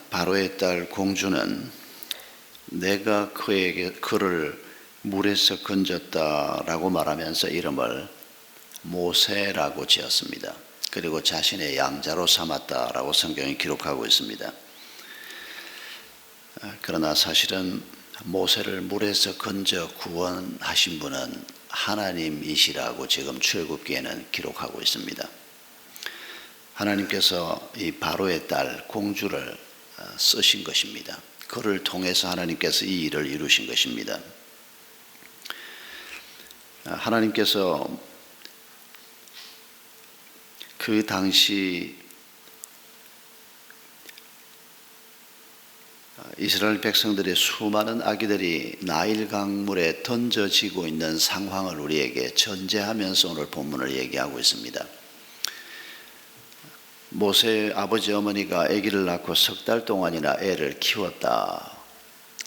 바로의 딸 공주는 내가 그를 물에서 건졌다라고 말하면서 이름을 모세라고 지었습니다. 그리고 자신의 양자로 삼았다라고 성경이 기록하고 있습니다. 그러나 사실은 모세를 물에서 건져 구원하신 분은 하나님이시라고 지금 출애굽기에는 기록하고 있습니다. 하나님께서 이 바로의 딸 공주를 쓰신 것입니다. 그를 통해서 하나님께서 이 일을 이루신 것입니다. 하나님께서 그 당시 이스라엘 백성들의 수많은 아기들이 나일 강물에 던져지고 있는 상황을 우리에게 전제하면서 오늘 본문을 얘기하고 있습니다. 모세의 아버지 어머니가 아기를 낳고 석 달 동안이나 애를 키웠다,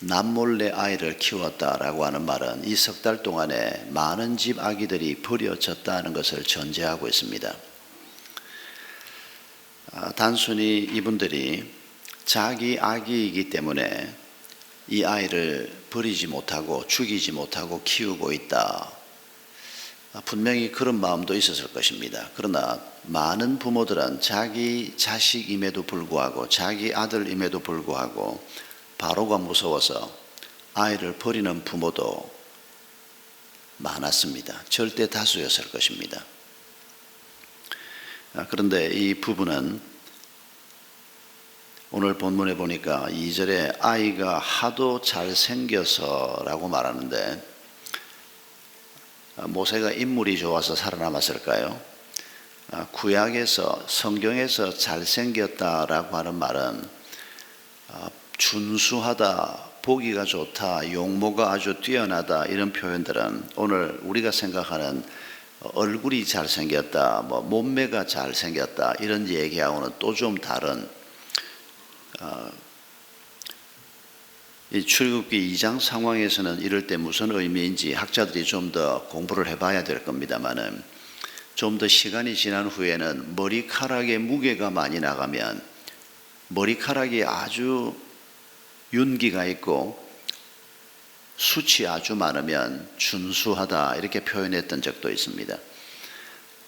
남몰래 아이를 키웠다라고 하는 말은 이 석 달 동안에 많은 집 아기들이 버려졌다는 것을 전제하고 있습니다. 단순히 이분들이 자기 아기이기 때문에 이 아이를 버리지 못하고 죽이지 못하고 키우고 있다, 분명히 그런 마음도 있었을 것입니다. 그러나 많은 부모들은 자기 자식임에도 불구하고 자기 아들임에도 불구하고 바로가 무서워서 아이를 버리는 부모도 많았습니다. 절대 다수였을 것입니다. 그런데 이 부부는 오늘 본문에 보니까 2절에 아이가 하도 잘생겨서 라고 말하는데, 모세가 인물이 좋아서 살아남았을까요? 구약에서, 성경에서 잘생겼다라고 하는 말은 준수하다, 보기가 좋다, 용모가 아주 뛰어나다, 이런 표현들은 오늘 우리가 생각하는 얼굴이 잘생겼다, 몸매가 잘생겼다, 이런 얘기하고는 또 좀 다른, 이 출애굽기 2장 상황에서는 이럴 때 무슨 의미인지 학자들이 좀 더 공부를 해봐야 될 겁니다만은, 좀 더 시간이 지난 후에는 머리카락의 무게가 많이 나가면, 머리카락이 아주 윤기가 있고 숱이 아주 많으면 준수하다, 이렇게 표현했던 적도 있습니다.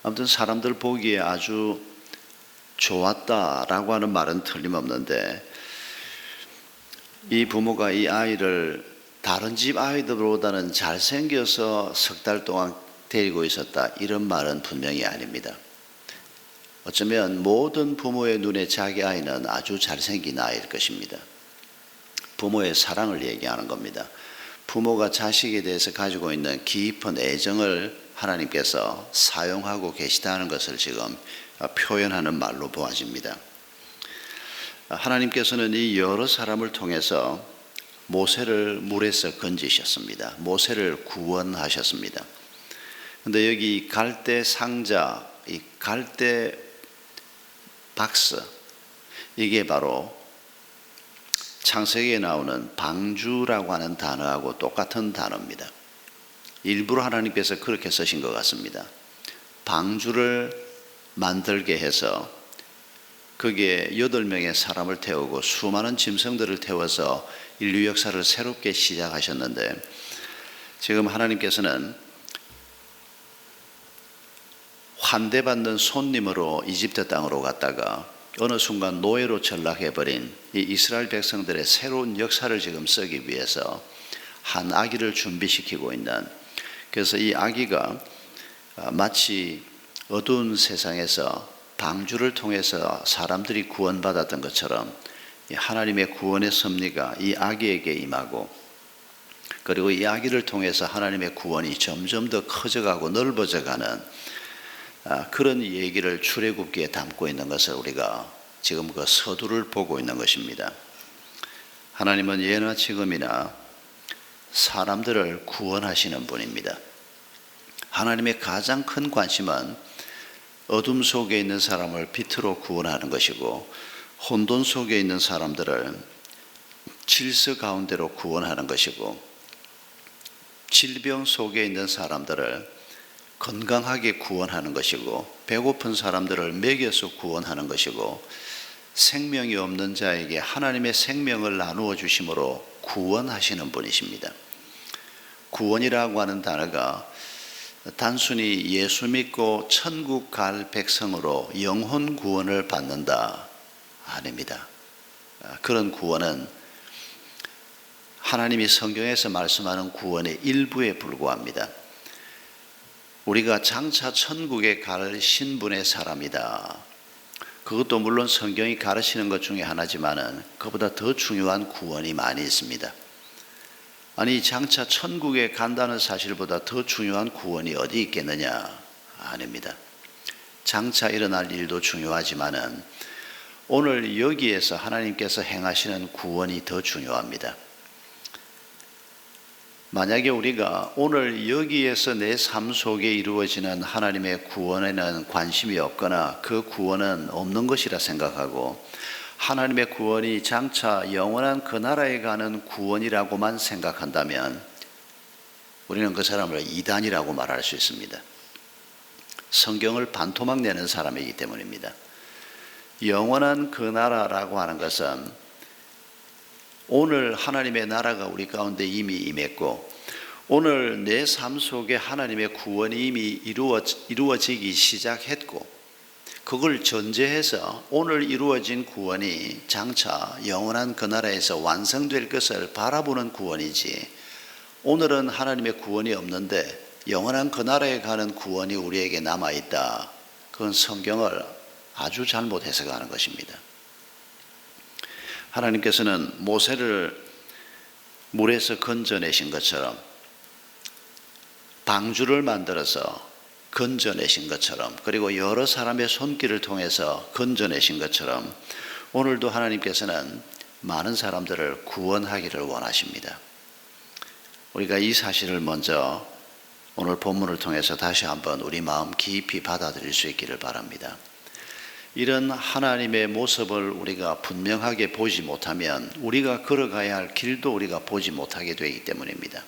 아무튼 사람들 보기에 아주 좋았다라고 하는 말은 틀림없는데, 이 부모가 이 아이를 다른 집 아이들보다는 잘생겨서 석 달 동안 데리고 있었다, 이런 말은 분명히 아닙니다. 어쩌면 모든 부모의 눈에 자기 아이는 아주 잘생긴 아이일 것입니다. 부모의 사랑을 얘기하는 겁니다. 부모가 자식에 대해서 가지고 있는 깊은 애정을 하나님께서 사용하고 계시다는 것을 지금 표현하는 말로 보아집니다. 하나님께서는 이 여러 사람을 통해서 모세를 물에서 건지셨습니다. 모세를 구원하셨습니다. 그런데 여기 갈대 상자, 이 갈대 박스, 이게 바로 창세기에 나오는 방주라고 하는 단어하고 똑같은 단어입니다. 일부러 하나님께서 그렇게 쓰신 것 같습니다. 방주를 만들게 해서 거기에 8명의 사람을 태우고 수많은 짐승들을 태워서 인류 역사를 새롭게 시작하셨는데, 지금 하나님께서는 환대받는 손님으로 이집트 땅으로 갔다가 어느 순간 노예로 전락해버린 이 이스라엘 백성들의 새로운 역사를 지금 쓰기 위해서 한 아기를 준비시키고 있는, 그래서 이 아기가 마치 어두운 세상에서 방주를 통해서 사람들이 구원받았던 것처럼 하나님의 구원의 섭리가 이 아기에게 임하고, 그리고 이 아기를 통해서 하나님의 구원이 점점 더 커져가고 넓어져가는 그런 얘기를 출애굽기에 담고 있는 것을 우리가 지금 그 서두를 보고 있는 것입니다. 하나님은 예나 지금이나 사람들을 구원하시는 분입니다. 하나님의 가장 큰 관심은 어둠 속에 있는 사람을 빛으로 구원하는 것이고, 혼돈 속에 있는 사람들을 질서 가운데로 구원하는 것이고, 질병 속에 있는 사람들을 건강하게 구원하는 것이고, 배고픈 사람들을 먹여서 구원하는 것이고, 생명이 없는 자에게 하나님의 생명을 나누어 주심으로 구원하시는 분이십니다. 구원이라고 하는 단어가 단순히 예수 믿고 천국 갈 백성으로 영혼 구원을 받는다 아닙니다. 그런 구원은 하나님이 성경에서 말씀하는 구원의 일부에 불과합니다. 우리가 장차 천국에 갈 신분의 사람이다. 그것도 물론 성경이 가르치는 것 중에 하나지만은 그보다 더 중요한 구원이 많이 있습니다. 아니, 장차 천국에 간다는 사실보다 더 중요한 구원이 어디 있겠느냐? 아닙니다. 장차 일어날 일도 중요하지만은 오늘 여기에서 하나님께서 행하시는 구원이 더 중요합니다. 만약에 우리가 오늘 여기에서 내 삶 속에 이루어지는 하나님의 구원에는 관심이 없거나 그 구원은 없는 것이라 생각하고 하나님의 구원이 장차 영원한 그 나라에 가는 구원이라고만 생각한다면 우리는 그 사람을 이단이라고 말할 수 있습니다. 성경을 반토막 내는 사람이기 때문입니다. 영원한 그 나라라고 하는 것은 오늘 하나님의 나라가 우리 가운데 이미 임했고 오늘 내 삶 속에 하나님의 구원이 이미 이루어지기 시작했고 그걸 전제해서 오늘 이루어진 구원이 장차 영원한 그 나라에서 완성될 것을 바라보는 구원이지, 오늘은 하나님의 구원이 없는데 영원한 그 나라에 가는 구원이 우리에게 남아있다, 그건 성경을 아주 잘못 해석하는 것입니다. 하나님께서는 모세를 물에서 건져내신 것처럼, 방주를 만들어서 건져내신 것처럼, 그리고 여러 사람의 손길을 통해서 건져내신 것처럼 오늘도 하나님께서는 많은 사람들을 구원하기를 원하십니다. 우리가 이 사실을 먼저 오늘 본문을 통해서 다시 한번 우리 마음 깊이 받아들일 수 있기를 바랍니다. 이런 하나님의 모습을 우리가 분명하게 보지 못하면 우리가 걸어가야 할 길도 우리가 보지 못하게 되기 때문입니다.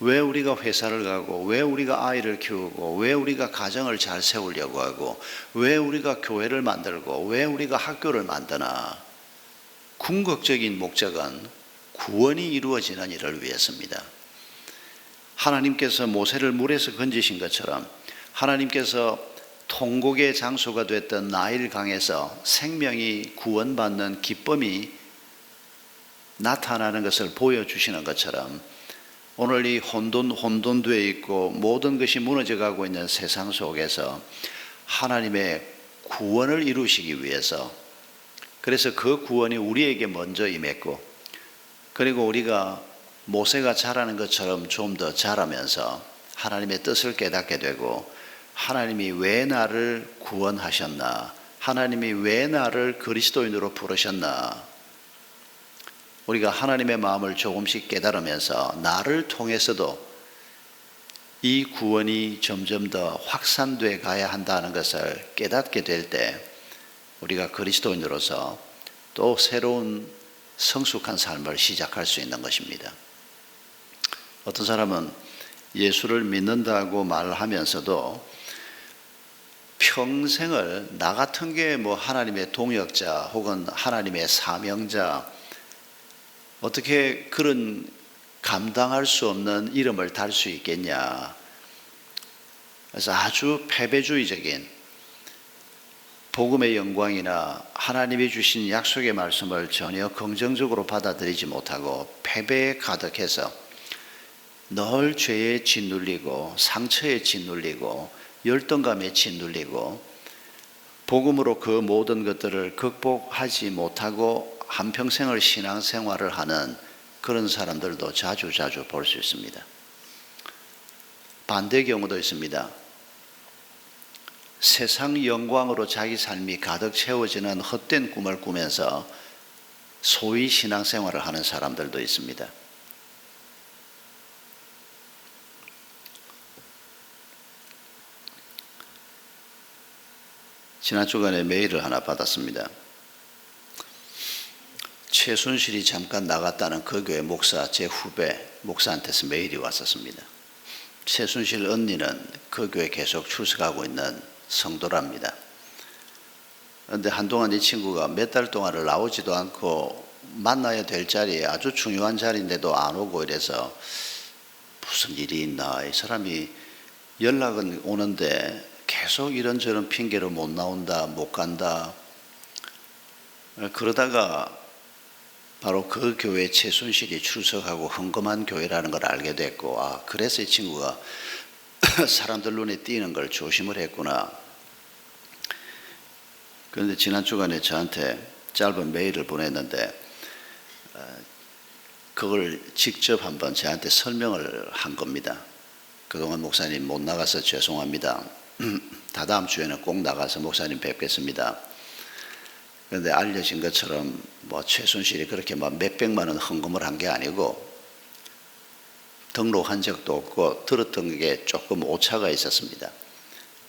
왜 우리가 회사를 가고, 왜 우리가 아이를 키우고, 왜 우리가 가정을 잘 세우려고 하고, 왜 우리가 교회를 만들고, 왜 우리가 학교를 만드나? 궁극적인 목적은 구원이 이루어지는 일을 위해서입니다. 하나님께서 모세를 물에서 건지신 것처럼 하나님께서 통곡의 장소가 됐던 나일 강에서 생명이 구원받는 기쁨이 나타나는 것을 보여주시는 것처럼 오늘 이 혼돈되어 있고 모든 것이 무너져가고 있는 세상 속에서 하나님의 구원을 이루시기 위해서, 그래서 그 구원이 우리에게 먼저 임했고, 그리고 우리가 모세가 자라는 것처럼 좀 더 자라면서 하나님의 뜻을 깨닫게 되고, 하나님이 왜 나를 구원하셨나, 하나님이 왜 나를 그리스도인으로 부르셨나, 우리가 하나님의 마음을 조금씩 깨달으면서 나를 통해서도 이 구원이 점점 더 확산돼 가야 한다는 것을 깨닫게 될 때 우리가 그리스도인으로서 또 새로운 성숙한 삶을 시작할 수 있는 것입니다. 어떤 사람은 예수를 믿는다고 말하면서도 평생을 나 같은 게 하나님의 동역자 혹은 하나님의 사명자, 어떻게 그런 감당할 수 없는 이름을 달 수 있겠냐. 그래서 아주 패배주의적인, 복음의 영광이나 하나님이 주신 약속의 말씀을 전혀 긍정적으로 받아들이지 못하고 패배에 가득해서 늘 죄에 짓눌리고 상처에 짓눌리고 열등감에 짓눌리고 복음으로 그 모든 것들을 극복하지 못하고 한평생을 신앙생활을 하는 그런 사람들도 자주 볼 수 있습니다. 반대 경우도 있습니다. 세상 영광으로 자기 삶이 가득 채워지는 헛된 꿈을 꾸면서 소위 신앙생활을 하는 사람들도 있습니다. 지난 주간에 메일을 하나 받았습니다. 최순실이 잠깐 나갔다는 그 교회 목사, 제 후배 목사한테서 메일이 왔었습니다. 최순실 언니는 그 교회 계속 출석하고 있는 성도랍니다. 그런데 한동안 이 친구가 몇 달 동안을 나오지도 않고 만나야 될 자리에 아주 중요한 자리인데도 안 오고 이래서 무슨 일이 있나. 이 사람이 연락은 오는데 계속 이런저런 핑계로 못 나온다, 못 간다. 그러다가 바로 그 교회에 최순실이 출석하고 헌금한 교회라는 걸 알게 됐고, 아, 그래서 이 친구가 사람들 눈에 띄는 걸 조심을 했구나. 그런데 지난 주간에 저한테 짧은 메일을 보냈는데 그걸 직접 한번 저한테 설명을 한 겁니다. 그동안 목사님 못 나가서 죄송합니다. 다다음 주에는 꼭 나가서 목사님 뵙겠습니다. 그런데 알려진 것처럼 뭐 최순실이 그렇게 막 몇백만 원 헌금을 한 게 아니고 등록한 적도 없고 들었던 게 조금 오차가 있었습니다.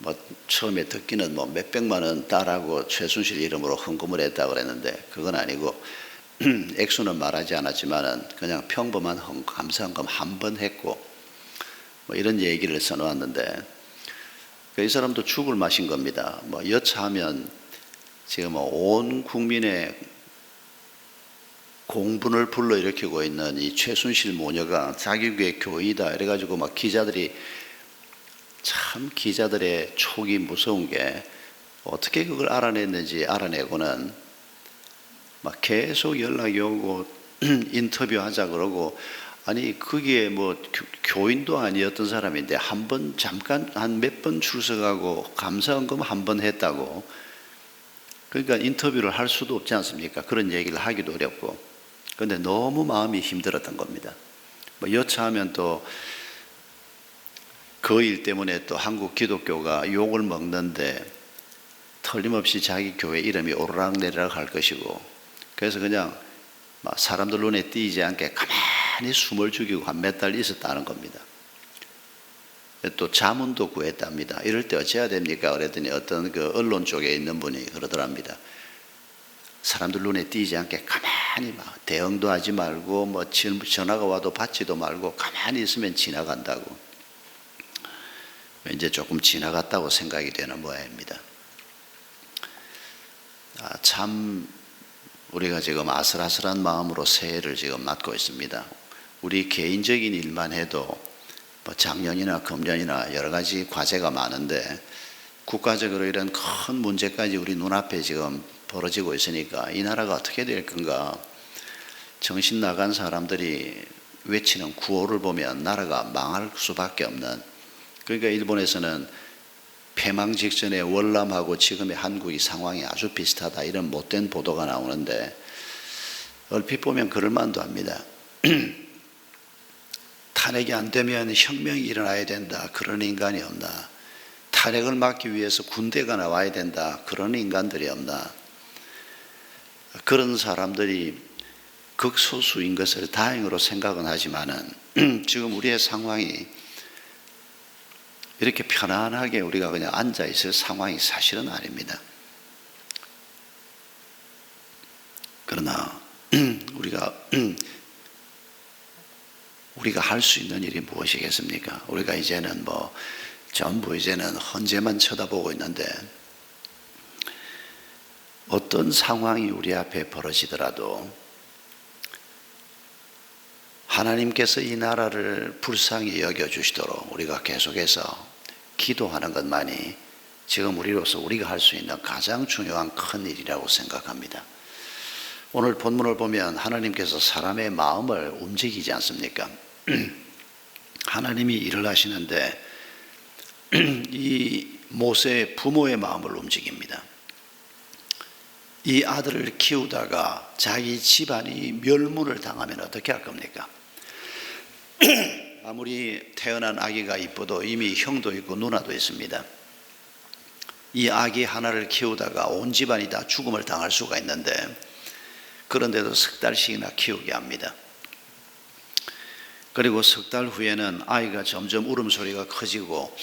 뭐 처음에 듣기는 뭐 몇백만 원 딸하고 최순실 이름으로 헌금을 했다고 그랬는데 그건 아니고 액수는 말하지 않았지만은 그냥 평범한 감사헌금 한 번 했고 뭐 이런 얘기를 써놓았는데 이 사람도 죽을 맛인 겁니다. 뭐 여차하면 지금 온 국민의 공분을 불러일으키고 있는 이 최순실 모녀가 자기 교회 교인이다 이래가지고 막 기자들이 참 기자들의 촉이 무서운 게 어떻게 그걸 알아냈는지 알아내고는 막 계속 연락이 오고 인터뷰하자 그러고 아니 그게 뭐 교인도 아니었던 사람인데 한 번 잠깐 한 몇 번 출석하고 감사헌금 한 번 했다고 그러니까 인터뷰를 할 수도 없지 않습니까? 그런 얘기를 하기도 어렵고 그런데 너무 마음이 힘들었던 겁니다. 뭐 여차하면 또 그 일 때문에 또 한국 기독교가 욕을 먹는데 틀림없이 자기 교회 이름이 오르락내리락 할 것이고 그래서 그냥 막 사람들 눈에 띄지 않게 가만히 숨을 죽이고 한 몇 달 있었다는 겁니다. 또 자문도 구했답니다. 이럴 때 어찌해야 됩니까? 그랬더니 어떤 그 언론 쪽에 있는 분이 그러더랍니다. 사람들 눈에 띄지 않게 가만히 막 대응도 하지 말고 뭐 전화가 와도 받지도 말고 가만히 있으면 지나간다고. 이제 조금 지나갔다고 생각이 되는 모양입니다. 참 우리가 지금 아슬아슬한 마음으로 새해를 지금 맞고 있습니다. 우리 개인적인 일만 해도 뭐 작년이나 금년이나 여러 가지 과제가 많은데 국가적으로 이런 큰 문제까지 우리 눈앞에 지금 벌어지고 있으니까 이 나라가 어떻게 될 건가. 정신 나간 사람들이 외치는 구호를 보면 나라가 망할 수밖에 없는, 그러니까 일본에서는 패망 직전에 월남하고 지금의 한국이 상황이 아주 비슷하다 이런 못된 보도가 나오는데 얼핏 보면 그럴만도 합니다. 탄핵이 안 되면 혁명이 일어나야 된다. 그런 인간이 없나. 탄핵을 막기 위해서 군대가 나와야 된다. 그런 인간들이 없나. 그런 사람들이 극소수인 것을 다행으로 생각은 하지만은 지금 우리의 상황이 이렇게 편안하게 우리가 그냥 앉아 있을 상황이 사실은 아닙니다. 그러나 우리가 할 수 있는 일이 무엇이겠습니까? 우리가 이제는 뭐 전부 이제는 헌재만 쳐다보고 있는데 어떤 상황이 우리 앞에 벌어지더라도 하나님께서 이 나라를 불쌍히 여겨주시도록 우리가 계속해서 기도하는 것만이 지금 우리로서 우리가 할 수 있는 가장 중요한 큰 일이라고 생각합니다. 오늘 본문을 보면 하나님께서 사람의 마음을 움직이지 않습니까? 하나님이 일을 하시는데 이 모세의 부모의 마음을 움직입니다. 이 아들을 키우다가 자기 집안이 멸문을 당하면 어떻게 할 겁니까? 아무리 태어난 아기가 이뻐도 이미 형도 있고 누나도 있습니다. 이 아기 하나를 키우다가 온 집안이 다 죽음을 당할 수가 있는데 그런데도 석 달씩이나 키우게 합니다. 그리고 석 달 후에는 아이가 점점 울음소리가 커지고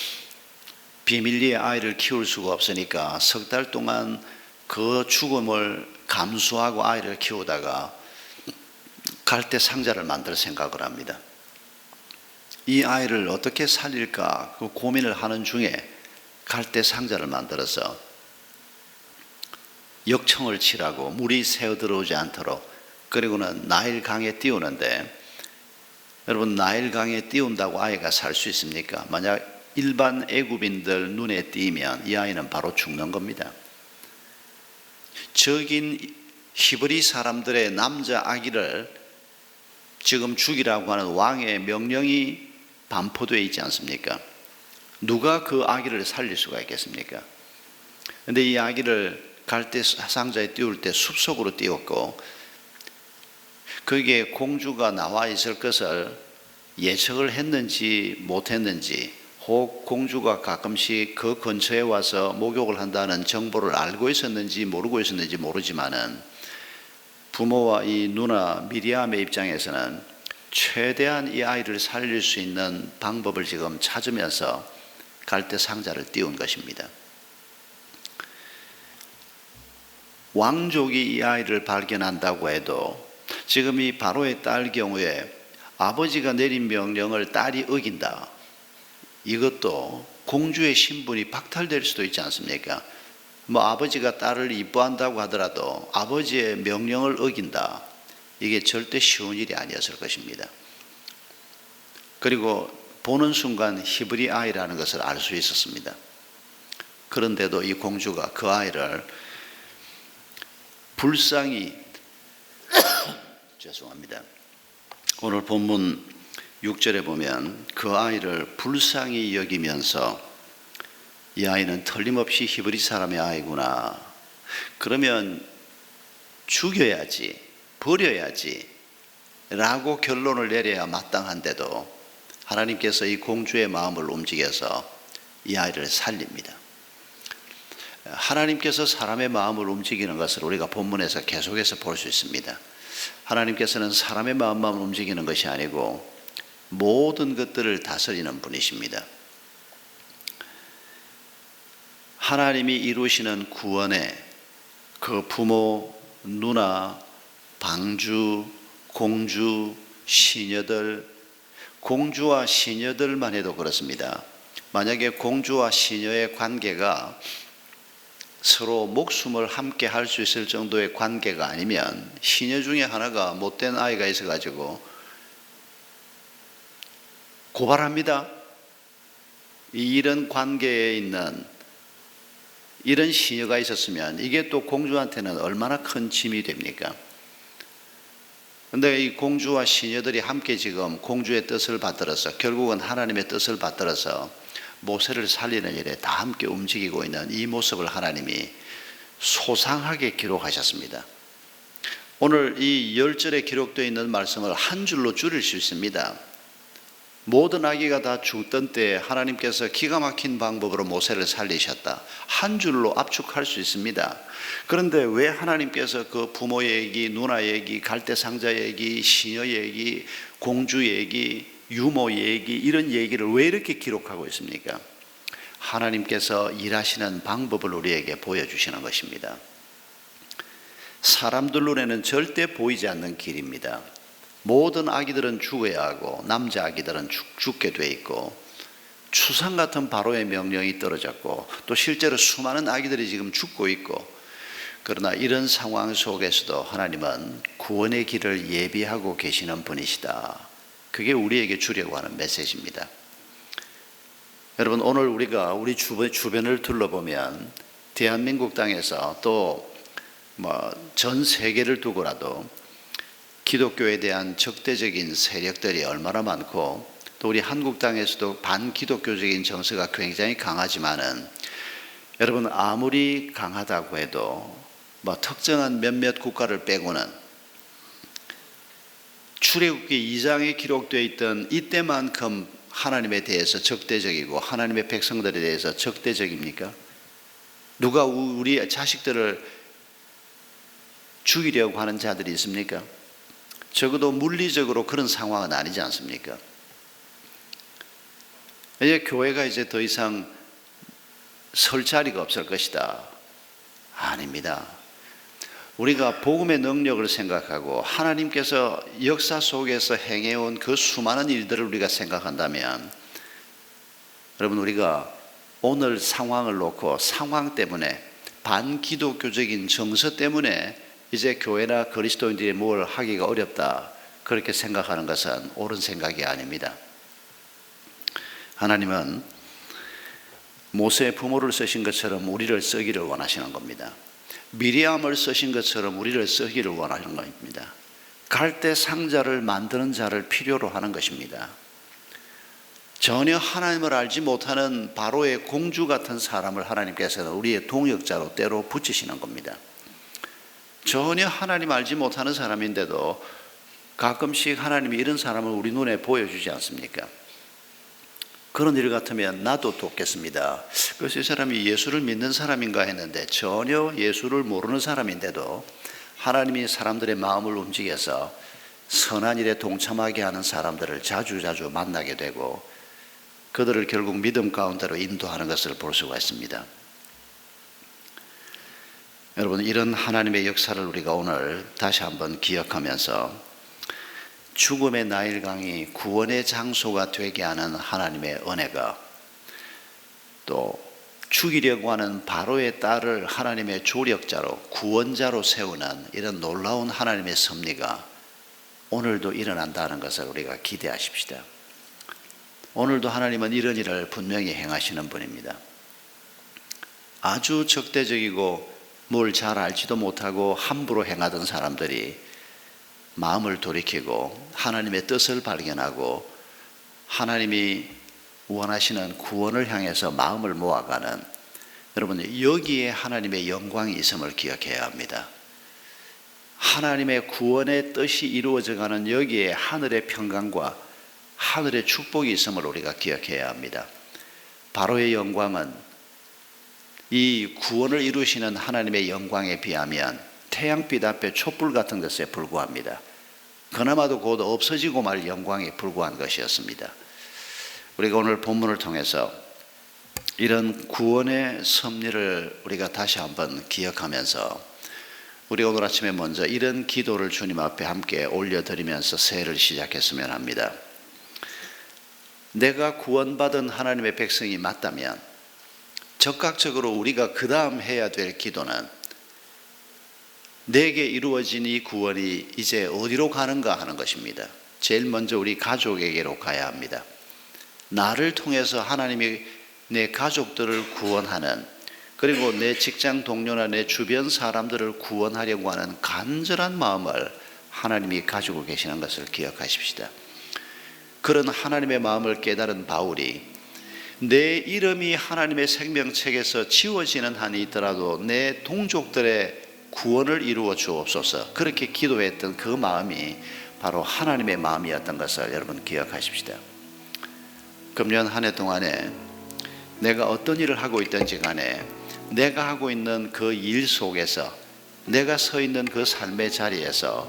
비밀리에 아이를 키울 수가 없으니까 석 달 동안 그 죽음을 감수하고 아이를 키우다가 갈대 상자를 만들 생각을 합니다. 이 아이를 어떻게 살릴까 그 고민을 하는 중에 갈대 상자를 만들어서 역청을 칠하고 물이 새어 들어오지 않도록, 그리고는 나일 강에 띄우는데, 여러분 나일 강에 띄운다고 아이가 살 수 있습니까? 만약 일반 애굽인들 눈에 띄면 이 아이는 바로 죽는 겁니다. 적인 히브리 사람들의 남자 아기를 지금 죽이라고 하는 왕의 명령이 반포되어 있지 않습니까? 누가 그 아기를 살릴 수가 있겠습니까? 그런데 이 아기를 갈대 상자에 띄울 때 숲속으로 띄웠고, 거기에 공주가 나와 있을 것을 예측을 했는지 못했는지, 혹 공주가 가끔씩 그 근처에 와서 목욕을 한다는 정보를 알고 있었는지 모르고 있었는지 모르지만은, 부모와 이 누나 미리암의 입장에서는 최대한 이 아이를 살릴 수 있는 방법을 지금 찾으면서 갈대 상자를 띄운 것입니다. 왕족이 이 아이를 발견한다고 해도 지금 이 바로의 딸 경우에 아버지가 내린 명령을 딸이 어긴다, 이것도 공주의 신분이 박탈될 수도 있지 않습니까? 아버지가 딸을 이뻐한다고 하더라도 아버지의 명령을 어긴다, 이게 절대 쉬운 일이 아니었을 것입니다. 그리고 보는 순간 히브리 아이라는 것을 알 수 있었습니다. 그런데도 이 공주가 그 아이를 불쌍히 죄송합니다. 오늘 본문 6절에 보면 그 아이를 불쌍히 여기면서, 이 아이는 틀림없이 히브리 사람의 아이구나, 그러면 죽여야지, 버려야지 라고 결론을 내려야 마땅한데도 하나님께서 이 공주의 마음을 움직여서 이 아이를 살립니다. 하나님께서 사람의 마음을 움직이는 것을 우리가 본문에서 계속해서 볼 수 있습니다. 하나님께서는 사람의 마음만 움직이는 것이 아니고 모든 것들을 다스리는 분이십니다. 하나님이 이루시는 구원에 그 부모, 누나, 방주, 공주, 시녀들, 공주와 시녀들만 해도 그렇습니다. 만약에 공주와 시녀의 관계가 서로 목숨을 함께 할 수 있을 정도의 관계가 아니면, 시녀 중에 하나가 못된 아이가 있어가지고 고발합니다. 이런 관계에 있는 이런 시녀가 있었으면 이게 또 공주한테는 얼마나 큰 짐이 됩니까? 그런데 이 공주와 시녀들이 함께 지금 공주의 뜻을 받들어서, 결국은 하나님의 뜻을 받들어서 모세를 살리는 일에 다 함께 움직이고 있는 이 모습을 하나님이 소상하게 기록하셨습니다. 오늘 이 10절에 기록되어 있는 말씀을 한 줄로 줄일 수 있습니다. 모든 아기가 다 죽던 때에 하나님께서 기가 막힌 방법으로 모세를 살리셨다, 한 줄로 압축할 수 있습니다. 그런데 왜 하나님께서 그 부모 얘기, 누나 얘기, 갈대상자 얘기, 시녀 얘기, 공주 얘기, 유모 얘기, 이런 얘기를 왜 이렇게 기록하고 있습니까? 하나님께서 일하시는 방법을 우리에게 보여주시는 것입니다. 사람들 눈에는 절대 보이지 않는 길입니다. 모든 아기들은 죽어야 하고 남자 아기들은 죽게 돼 있고, 추상 같은 바로의 명령이 떨어졌고, 또 실제로 수많은 아기들이 지금 죽고 있고, 그러나 이런 상황 속에서도 하나님은 구원의 길을 예비하고 계시는 분이시다. 그게 우리에게 주려고 하는 메시지입니다. 여러분, 오늘 우리가 우리 주변을 둘러보면 대한민국 땅에서 또 전 세계를 두고라도 기독교에 대한 적대적인 세력들이 얼마나 많고, 또 우리 한국 땅에서도 반기독교적인 정서가 굉장히 강하지만은, 여러분 아무리 강하다고 해도 특정한 몇몇 국가를 빼고는 출애굽기 2장에 기록되어 있던 이때만큼 하나님에 대해서 적대적이고 하나님의 백성들에 대해서 적대적입니까? 누가 우리 자식들을 죽이려고 하는 자들이 있습니까? 적어도 물리적으로 그런 상황은 아니지 않습니까? 이제 교회가 이제 더 이상 설 자리가 없을 것이다. 아닙니다. 우리가 복음의 능력을 생각하고 하나님께서 역사 속에서 행해온 그 수많은 일들을 우리가 생각한다면, 여러분 우리가 오늘 상황을 놓고 상황 때문에 반기독교적인 정서 때문에 이제 교회나 그리스도인들이 뭘 하기가 어렵다, 그렇게 생각하는 것은 옳은 생각이 아닙니다. 하나님은 모세의 부모를 쓰신 것처럼 우리를 쓰기를 원하시는 겁니다. 미리암을 쓰신 것처럼 우리를 쓰기를 원하는 겁니다. 갈대 상자를 만드는 자를 필요로 하는 것입니다. 전혀 하나님을 알지 못하는 바로의 공주 같은 사람을 하나님께서는 우리의 동역자로 때로 붙이시는 겁니다. 전혀 하나님 알지 못하는 사람인데도 가끔씩 하나님이 이런 사람을 우리 눈에 보여주지 않습니까? 그런 일 같으면 나도 돕겠습니다. 그래서 이 사람이 예수를 믿는 사람인가 했는데 전혀 예수를 모르는 사람인데도 하나님이 사람들의 마음을 움직여서 선한 일에 동참하게 하는 사람들을 자주자주 만나게 되고 그들을 결국 믿음 가운데로 인도하는 것을 볼 수가 있습니다. 여러분, 이런 하나님의 역사를 우리가 오늘 다시 한번 기억하면서 죽음의 나일강이 구원의 장소가 되게 하는 하나님의 은혜가, 또 죽이려고 하는 바로의 딸을 하나님의 조력자로 구원자로 세우는 이런 놀라운 하나님의 섭리가 오늘도 일어난다는 것을 우리가 기대하십시다. 오늘도 하나님은 이런 일을 분명히 행하시는 분입니다. 아주 적대적이고 뭘 잘 알지도 못하고 함부로 행하던 사람들이 마음을 돌이키고 하나님의 뜻을 발견하고 하나님이 원하시는 구원을 향해서 마음을 모아가는, 여러분, 여기에 하나님의 영광이 있음을 기억해야 합니다. 하나님의 구원의 뜻이 이루어져가는 여기에 하늘의 평강과 하늘의 축복이 있음을 우리가 기억해야 합니다. 바로의 영광은 이 구원을 이루시는 하나님의 영광에 비하면 태양빛 앞에 촛불 같은 것에 불과합니다. 그나마도 곧 없어지고 말 영광에 불과한 것이었습니다. 우리가 오늘 본문을 통해서 이런 구원의 섭리를 우리가 다시 한번 기억하면서 우리가 오늘 아침에 먼저 이런 기도를 주님 앞에 함께 올려드리면서 새해를 시작했으면 합니다. 내가 구원받은 하나님의 백성이 맞다면 적극적으로 우리가 그 다음 해야 될 기도는 내게 이루어진 이 구원이 이제 어디로 가는가 하는 것입니다. 제일 먼저 우리 가족에게로 가야 합니다. 나를 통해서 하나님이 내 가족들을 구원하는, 그리고 내 직장 동료나 내 주변 사람들을 구원하려고 하는 간절한 마음을 하나님이 가지고 계시는 것을 기억하십시다. 그런 하나님의 마음을 깨달은 바울이 내 이름이 하나님의 생명책에서 지워지는 한이 있더라도 내 동족들의 구원을 이루어 주옵소서, 그렇게 기도했던 그 마음이 바로 하나님의 마음이었던 것을 여러분 기억하십시다. 금년 한 해 동안에 내가 어떤 일을 하고 있든지 간에 내가 하고 있는 그 일 속에서, 내가 서 있는 그 삶의 자리에서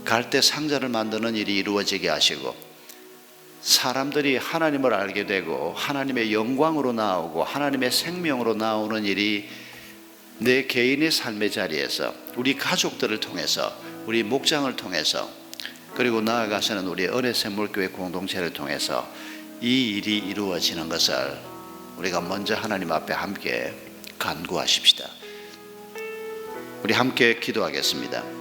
갈대 상자를 만드는 일이 이루어지게 하시고 사람들이 하나님을 알게 되고 하나님의 영광으로 나오고 하나님의 생명으로 나오는 일이 내 개인의 삶의 자리에서, 우리 가족들을 통해서, 우리 목장을 통해서, 그리고 나아가서는 우리 은혜샘물교회 공동체를 통해서 이 일이 이루어지는 것을 우리가 먼저 하나님 앞에 함께 간구하십시다. 우리 함께 기도하겠습니다.